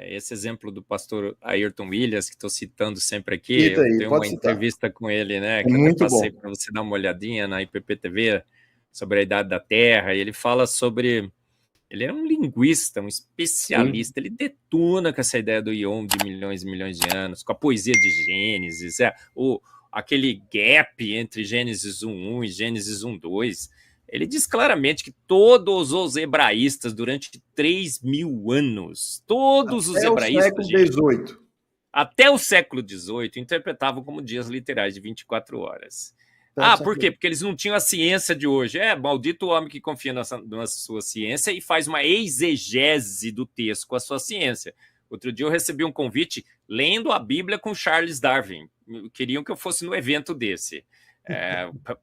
Esse exemplo do pastor Ayrton Williams, que estou citando sempre aqui, Cita eu aí, tenho pode uma citar. entrevista com ele, né, É que eu até muito passei bom. para você dar uma olhadinha na IPP-TV, sobre a idade da Terra, e ele fala sobre... Ele é um linguista, um especialista, ele detona com essa ideia do ion de milhões e milhões de anos, com a poesia de Gênesis, aquele gap entre Gênesis 1.1 e Gênesis 1.2. Ele diz claramente que todos os hebraístas, durante 3.000 anos, todos os Até o hebraístas, século gente, XVIII. até o século XVIII, interpretavam como dias literais de 24 horas. Por quê? Porque eles não tinham a ciência de hoje. Maldito o homem que confia na sua ciência e faz uma exegese do texto com a sua ciência. Outro dia eu recebi um convite lendo a Bíblia com Charles Darwin. Queriam que eu fosse no evento desse.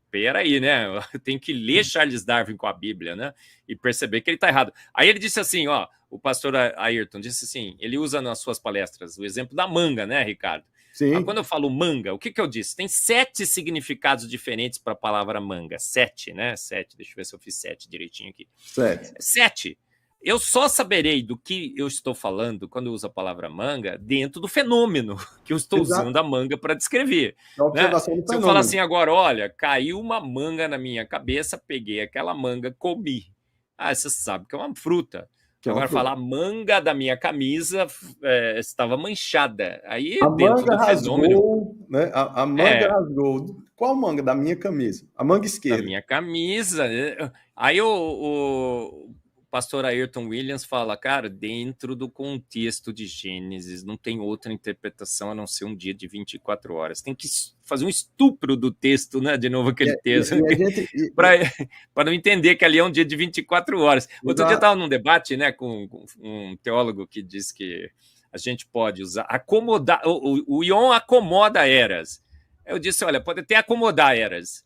Peraí, né? Eu tenho que ler Charles Darwin com a Bíblia, né? E perceber que ele está errado. Aí ele disse assim, o pastor Ayrton disse assim, ele usa nas suas palestras o exemplo da manga, né, Ricardo? Sim. Quando eu falo manga, o que eu disse? Tem 7 significados diferentes para a palavra manga. 7, né? 7, deixa eu ver se eu fiz 7 direitinho aqui. 7. Eu só saberei do que eu estou falando quando eu uso a palavra manga dentro do fenômeno que eu estou usando a manga para descrever. A observação do Se eu falar assim agora, olha, caiu uma manga na minha cabeça, peguei aquela manga, comi. Você sabe que é uma fruta. Agora, falar manga da minha camisa estava manchada. Aí, a dentro manga do fenômeno... rasgou, né? A manga rasgou. Qual manga? Da minha camisa. A manga esquerda. Da minha camisa. Aí o pastor Ayrton Williams fala, cara, dentro do contexto de Gênesis, não tem outra interpretação a não ser um dia de 24 horas. Tem que fazer um estupro do texto, né? De novo aquele texto. Para não entender que ali é um dia de 24 horas. Outro dia eu estava num debate, né, com um teólogo que diz que a gente pode usar, acomodar, o ion acomoda eras. Eu disse, olha, pode até acomodar eras,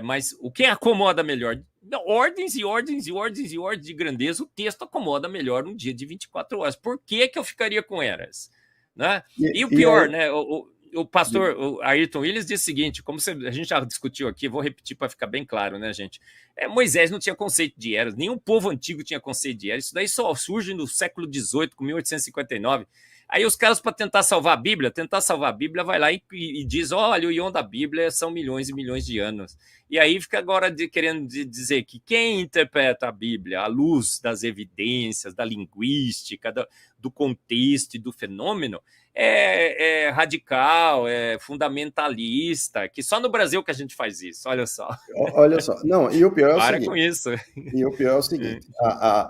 mas o que acomoda melhor? Ordens e ordens e ordens e ordens de grandeza, o texto acomoda melhor um dia de 24 horas. Por que eu ficaria com eras? Né? E o pior, né? O pastor Ayrton Williams disse o seguinte, como a gente já discutiu aqui, vou repetir para ficar bem claro, né, gente? Moisés não tinha conceito de eras, nenhum povo antigo tinha conceito de eras, isso daí só surge no século XVIII, com 1859. Aí os caras, para tentar salvar a Bíblia, vai lá e diz, olha, o ion da Bíblia são milhões e milhões de anos. E aí fica agora querendo dizer que quem interpreta a Bíblia à luz das evidências, da linguística, do contexto e do fenômeno, é radical, é fundamentalista, que só no Brasil que a gente faz isso, olha só. Olha só. Não, e o pior é o seguinte. Com isso. E o pior é o seguinte,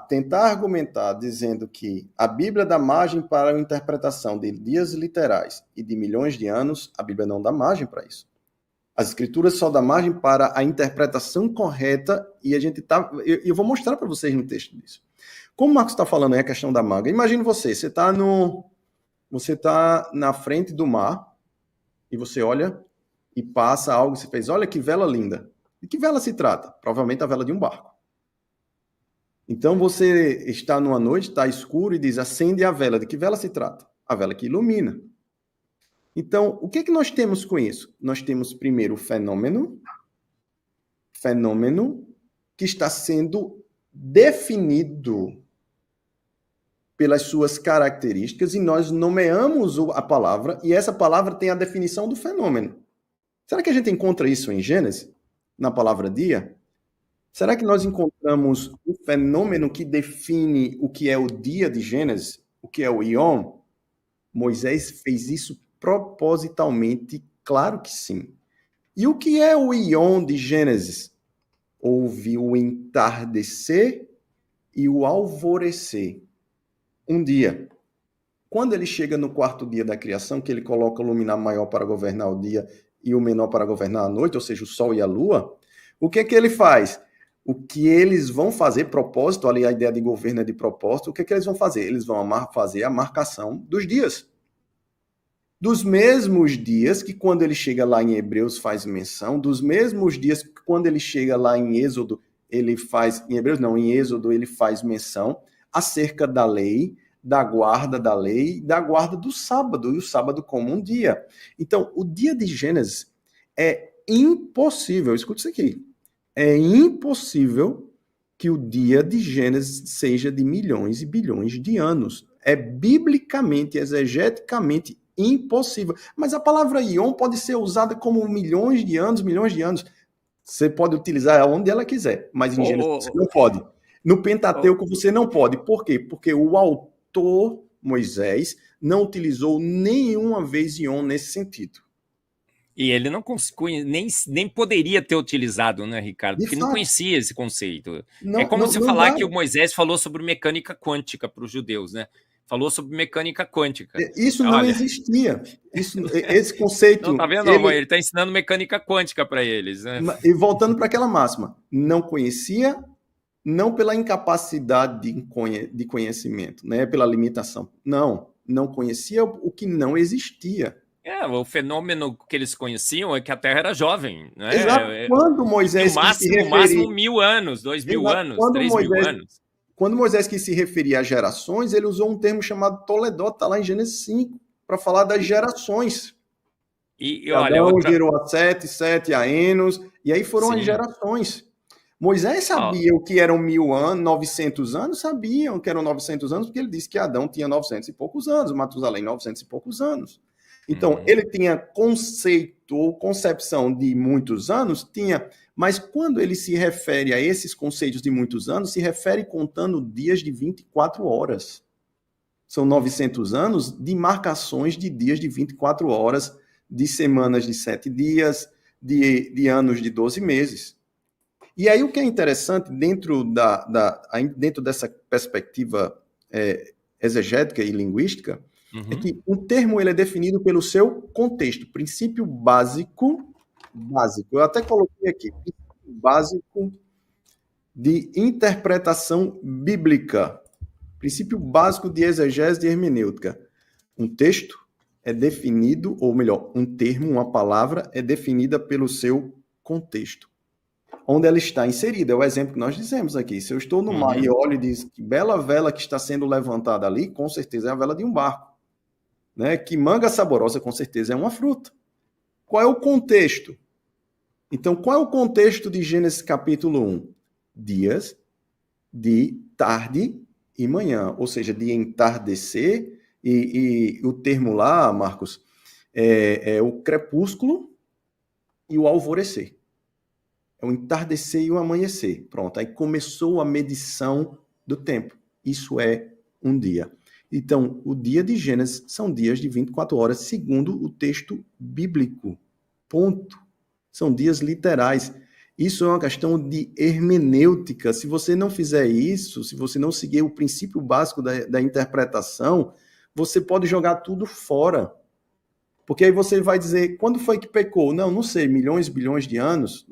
tentar argumentar dizendo que a Bíblia dá margem para a interpretação de dias literais e de milhões de anos, a Bíblia não dá margem para isso. As escrituras só dão margem para a interpretação correta e a gente tá... Eu vou mostrar para vocês no texto disso. Como o Marcos está falando aí a questão da manga, imagine você está na frente do mar e você olha e passa algo, você fez, olha que vela linda. De que vela se trata? Provavelmente a vela de um barco. Então você está numa noite, está escuro e diz, acende a vela. De que vela se trata? A vela que ilumina. Então, o que nós temos com isso? Nós temos primeiro o fenômeno que está sendo definido pelas suas características e nós nomeamos a palavra e essa palavra tem a definição do fenômeno. Será que a gente encontra isso em Gênesis? Na palavra dia? Será que nós encontramos um fenômeno que define o que é o dia de Gênesis? O que é o Ion? Moisés fez isso propositalmente? Claro que sim. E o que é o Ion de Gênesis? Houve o entardecer e o alvorecer. Um dia. Quando ele chega no quarto dia da criação, que ele coloca o luminar maior para governar o dia e o menor para governar a noite, ou seja, o sol e a lua, o que ele faz? O que eles vão fazer, propósito, ali a ideia de governo é de propósito, o que eles vão fazer? Eles vão fazer a marcação dos dias. Dos mesmos dias que quando ele chega lá em Hebreus faz menção, dos mesmos dias que quando ele chega lá em Êxodo, ele faz, em Hebreus não, em Êxodo ele faz menção acerca da lei, da guarda da lei, da guarda do sábado, e o sábado como um dia. Então, o dia de Gênesis é impossível, escuta isso aqui, é impossível que o dia de Gênesis seja de milhões e bilhões de anos. É biblicamente, exegeticamente impossível. Mas a palavra ion pode ser usada como milhões de anos, milhões de anos. Você pode utilizar onde ela quiser, mas em Gênesis você não pode. No Pentateuco você não pode. Por quê? Porque o autor, Moisés, não utilizou nenhuma vez ion nesse sentido. E ele não nem poderia ter utilizado, né, Ricardo? De Porque não fato, conhecia esse conceito. não, É como não, se não falar dá. que o Moisés falou sobre mecânica quântica para os judeus, né? Falou sobre mecânica quântica. Isso não Olha, existia. Esse não tá conceito, vendo? Ele está ensinando mecânica quântica para eles, né? e voltando para aquela máxima, não conhecia, não pela incapacidade de conhecimento, né, pela limitação. Não conhecia o que não existia. O fenômeno que eles conheciam é que a Terra era jovem, Exato. né? Quando E Moisés o quis se máximo referir, 1.000 anos, 2.000 exato. anos, 3.000 anos. Quando Moisés quis se referir às gerações, ele usou um termo chamado Toledot, está lá em Gênesis 5, para falar das gerações. E olha, Adão gerou a Sete, Sete a Enos, e aí foram as Sim. gerações. Moisés sabia o que eram 1.000 anos, 900 anos, sabiam que eram 900 anos, porque ele disse que Adão tinha 900 e poucos anos, Matusalém 900 e poucos anos. Então, ele tinha conceito ou concepção de muitos anos? Tinha, mas quando ele se refere a esses conceitos de muitos anos, se refere contando dias de 24 horas. São 900 anos de marcações de dias de 24 horas, de semanas de 7 dias, de anos de 12 meses. E aí o que é interessante dentro dessa perspectiva exegética e linguística é que um termo ele é definido pelo seu contexto, princípio básico. Eu até coloquei aqui, princípio básico de interpretação bíblica, princípio básico de exegese e hermenêutica. Um texto é definido, ou melhor, um termo, uma palavra é definida pelo seu contexto, onde ela está inserida. É o exemplo que nós dizemos aqui. Se eu estou no mar e olho e diz que bela vela que está sendo levantada ali, com certeza é a vela de um barco. Né? Que manga saborosa, com certeza, é uma fruta. Qual é o contexto? Então, qual é o contexto de Gênesis capítulo 1? Dias de tarde e manhã, ou seja, de entardecer, e o termo lá, Marcos, é o crepúsculo e o alvorecer. É o entardecer e o amanhecer. Pronto, aí começou a medição do tempo. Isso é um dia. Então, o dia de Gênesis são dias de 24 horas, segundo o texto bíblico. Ponto. São dias literais. Isso é uma questão de hermenêutica. Se você não fizer isso, se você não seguir o princípio básico da interpretação, você pode jogar tudo fora. Porque aí você vai dizer, quando foi que pecou? Não sei, milhões, bilhões de anos.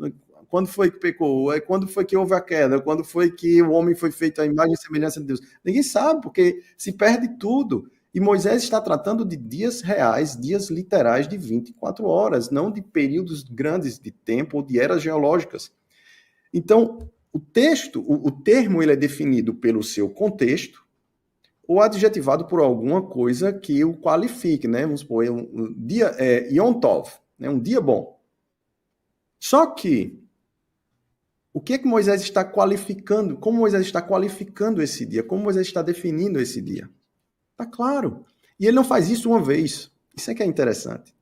Quando foi que pecou? Quando foi que houve a queda? Quando foi que o homem foi feito à imagem e semelhança de Deus? Ninguém sabe, porque se perde tudo. E Moisés está tratando de dias reais, dias literais de 24 horas, não de períodos grandes de tempo ou de eras geológicas. Então, o termo ele é definido pelo seu contexto ou adjetivado por alguma coisa que o qualifique, né? Vamos supor, um dia, Yom Tov, né? Um dia bom. Só que o que é que Moisés está qualificando? Como Moisés está qualificando esse dia? Como Moisés está definindo esse dia? Está claro. E ele não faz isso uma vez. Isso é que é interessante.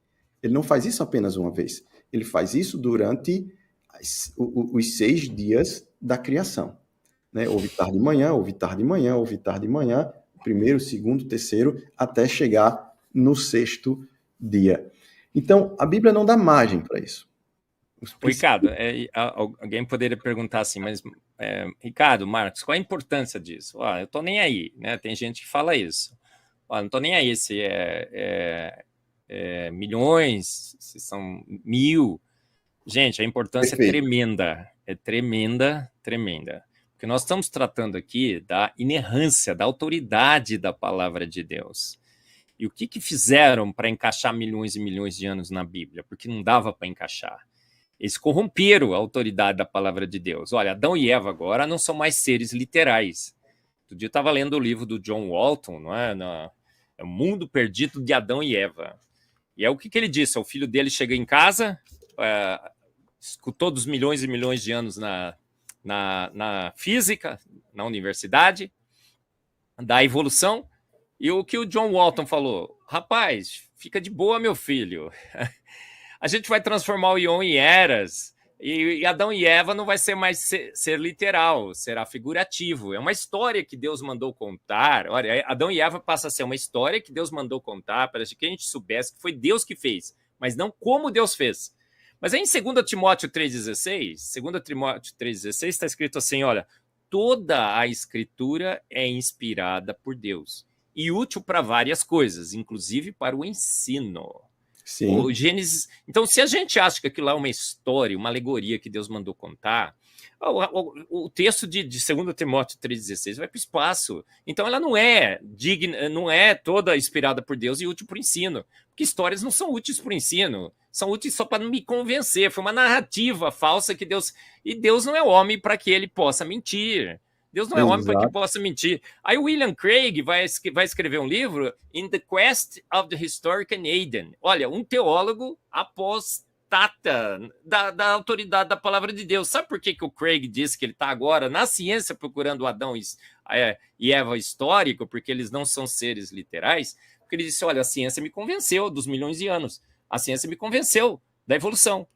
Ele não faz isso apenas uma vez. Ele faz isso durante os 6 dias da criação. Né? Houve tarde de manhã, houve tarde de manhã, houve tarde de manhã, primeiro, segundo, terceiro, até chegar no 6º dia. Então, a Bíblia não dá margem para isso. Ricardo, alguém poderia perguntar assim, mas Ricardo, Marcos, qual a importância disso? Eu estou nem aí, né? Tem gente que fala isso. Não estou nem aí se milhões, se são 1.000. Gente, a importância é tremenda, tremenda. Porque nós estamos tratando aqui da inerrância, da autoridade da palavra de Deus. E o que fizeram para encaixar milhões e milhões de anos na Bíblia? Porque não dava para encaixar. Eles corromperam a autoridade da palavra de Deus. Olha, Adão e Eva agora não são mais seres literais. Outro dia eu estava lendo o livro do John Walton, não é? É o Mundo Perdido de Adão e Eva. E é o que ele disse: o filho dele chega em casa, escutou dos milhões e milhões de anos na na física, na universidade, da evolução, e o que o John Walton falou: rapaz, fica de boa, meu filho, a gente vai transformar o Ion em eras, e Adão e Eva não vai ser mais ser literal, será figurativo. É uma história que Deus mandou contar. Olha, Adão e Eva passa a ser uma história que Deus mandou contar para que a gente soubesse que foi Deus que fez, mas não como Deus fez. Mas aí em 2 Timóteo 3,16, 2 Timóteo 3,16 está escrito assim, olha, toda a escritura é inspirada por Deus e útil para várias coisas, inclusive para o ensino. Sim. O Gênesis. Então, se a gente acha que aquilo lá é uma história, uma alegoria que Deus mandou contar, o texto de 2 Timóteo 3,16 vai para o espaço. Então, ela não é digna, não é toda inspirada por Deus e útil para o ensino. Porque histórias não são úteis para o ensino, são úteis só para me convencer. Foi uma narrativa falsa que Deus. E Deus não é homem para que ele possa mentir. Deus não é homem para que possa mentir. Aí o William Craig vai escrever um livro, In the Quest of the Historical Eden. Olha, um teólogo apostata da autoridade da palavra de Deus. Sabe por que o Craig diz que ele está agora na ciência procurando Adão e Eva histórico, porque eles não são seres literais? Porque ele disse, olha, a ciência me convenceu dos milhões de anos. A ciência me convenceu da evolução.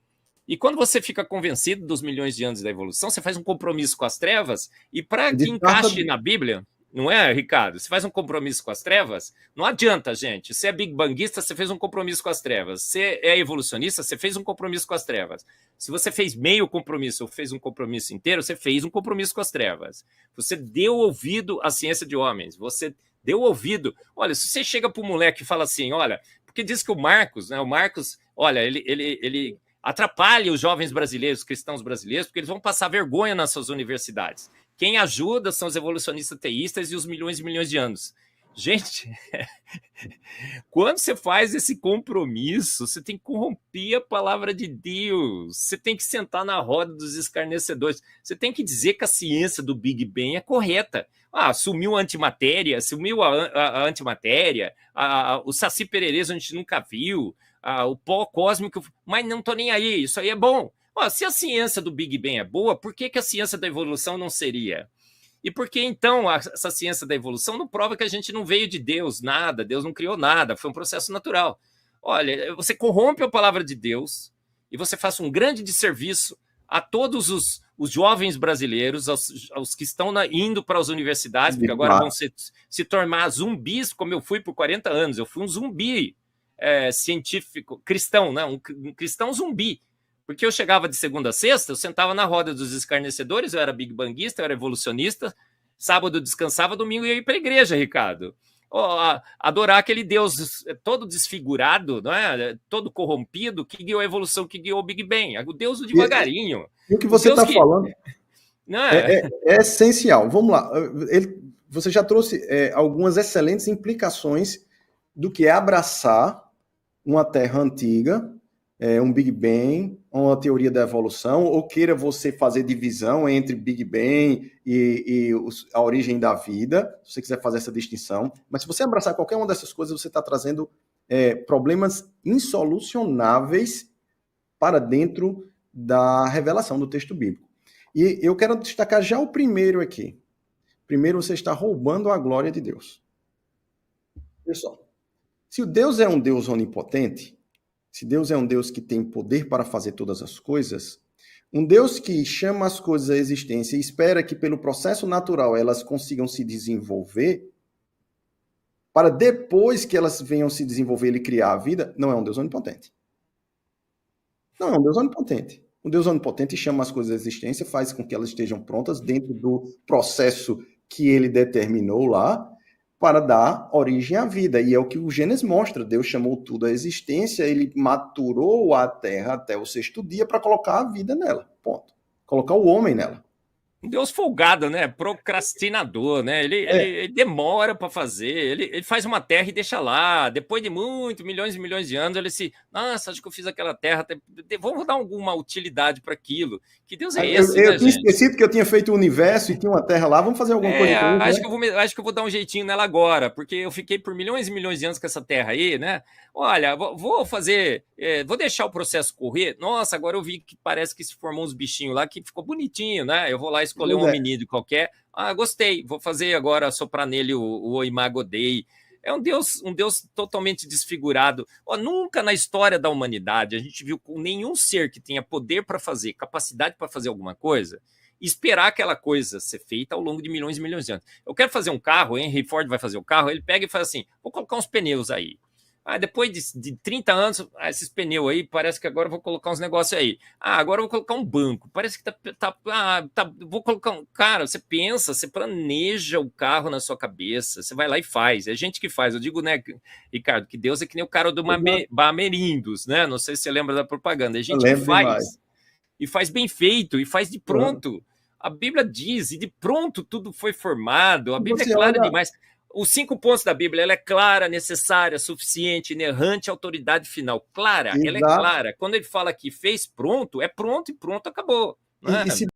E quando você fica convencido dos milhões de anos da evolução, você faz um compromisso com as trevas, e para que encaixe na Bíblia, não é, Ricardo? Você faz um compromisso com as trevas, não adianta, gente. Você é big banguista, você fez um compromisso com as trevas. Você é evolucionista, você fez um compromisso com as trevas. Se você fez meio compromisso ou fez um compromisso inteiro, você fez um compromisso com as trevas. Você deu ouvido à ciência de homens, você deu ouvido. Olha, se você chega para o moleque e fala assim, olha, porque diz que o Marcos, olha, ele atrapalha os jovens brasileiros, os cristãos brasileiros, porque eles vão passar vergonha nas suas universidades. Quem ajuda são os evolucionistas teístas e os milhões e milhões de anos. Gente, quando você faz esse compromisso, você tem que corromper a palavra de Deus, você tem que sentar na roda dos escarnecedores, você tem que dizer que a ciência do Big Bang é correta. Sumiu a antimatéria, a antimatéria, o Saci Pererês a gente nunca viu, o pó cósmico, mas não tô nem aí, isso aí é bom. Se a ciência do Big Bang é boa, por que a ciência da evolução não seria? E por que, então, essa ciência da evolução não prova que a gente não veio de Deus, nada, Deus não criou nada, foi um processo natural? Olha, você corrompe a palavra de Deus e você faz um grande desserviço a todos os jovens brasileiros, aos que estão indo para as universidades, porque agora vão se tornar zumbis, como eu fui por 40 anos. Eu fui um zumbi científico, cristão, né? Um cristão zumbi. Porque eu chegava de segunda a sexta, eu sentava na roda dos escarnecedores, eu era big banguista, eu era evolucionista, sábado eu descansava, domingo eu ia para a igreja, Ricardo. Adorar aquele Deus todo desfigurado, não é? Todo corrompido, que guiou a evolução, que guiou o Big Bang. O Deus do devagarinho. E o que você está falando não é? É essencial. Vamos lá. Você já trouxe algumas excelentes implicações do que é abraçar uma Terra antiga, um Big Bang, uma teoria da evolução, ou queira você fazer divisão entre Big Bang e a origem da vida, se você quiser fazer essa distinção. Mas se você abraçar qualquer uma dessas coisas, você está trazendo problemas insolucionáveis para dentro da revelação do texto bíblico. E eu quero destacar já o primeiro aqui. Primeiro, você está roubando a glória de Deus. Pessoal, se o Deus é um Deus onipotente, se Deus é um Deus que tem poder para fazer todas as coisas, um Deus que chama as coisas à existência e espera que pelo processo natural elas consigam se desenvolver, para depois que elas venham se desenvolver e criar a vida, não é um Deus onipotente. Não é um Deus onipotente. Um Deus onipotente chama as coisas à existência, faz com que elas estejam prontas dentro do processo que ele determinou lá, para dar origem à vida. E é o que o Gênesis mostra. Deus chamou tudo à existência, ele maturou a terra até o 6º dia para colocar a vida nela. Ponto. Colocar o homem nela. Um Deus folgado, né? Procrastinador, né? Ele demora para fazer, ele faz uma terra e deixa lá. Depois de milhões e milhões de anos, ele se. Nossa, acho que eu fiz aquela terra. Vamos dar alguma utilidade para aquilo. Que Deus é esse, Eu né, tinha gente? esquecido que eu tinha feito o universo e tinha uma terra lá. Vamos fazer alguma coisa com isso, Acho né? que acho que eu vou dar um jeitinho nela agora, porque eu fiquei por milhões e milhões de anos com essa terra aí, né? Olha, vou fazer, vou deixar o processo correr. Nossa, agora eu vi que parece que se formou uns bichinhos lá que ficou bonitinho, né? Eu vou lá escolher um Pois é. hominídeo qualquer. Ah, gostei. Vou fazer agora soprar nele o Imago Dei. É um Deus totalmente desfigurado. Ó, nunca na história da humanidade a gente viu com nenhum ser que tenha poder para fazer, capacidade para fazer alguma coisa, esperar aquela coisa ser feita ao longo de milhões e milhões de anos. Eu quero fazer um carro, Henry Ford vai fazer o carro, ele pega e faz assim, vou colocar uns pneus aí. Depois de 30 anos, esses pneus aí, parece que agora eu vou colocar uns negócios aí. Agora eu vou colocar um banco. Parece que vou colocar um. Cara, você pensa, você planeja o carro na sua cabeça, você vai lá e faz. É gente que faz. Eu digo, né, Ricardo, que Deus é que nem o cara do Bamerindos, né? Não sei se você lembra da propaganda. É Eu gente que lembro demais. faz. E faz bem feito, e faz de Uhum. pronto. A Bíblia diz, e de pronto tudo foi formado. A E Bíblia é você clara olha, demais. Os 5 pontos da Bíblia, ela é clara, necessária, suficiente, inerrante, autoridade final. Clara, ela é exato. clara. Quando ele fala que fez pronto, é pronto e pronto, acabou. E se Né?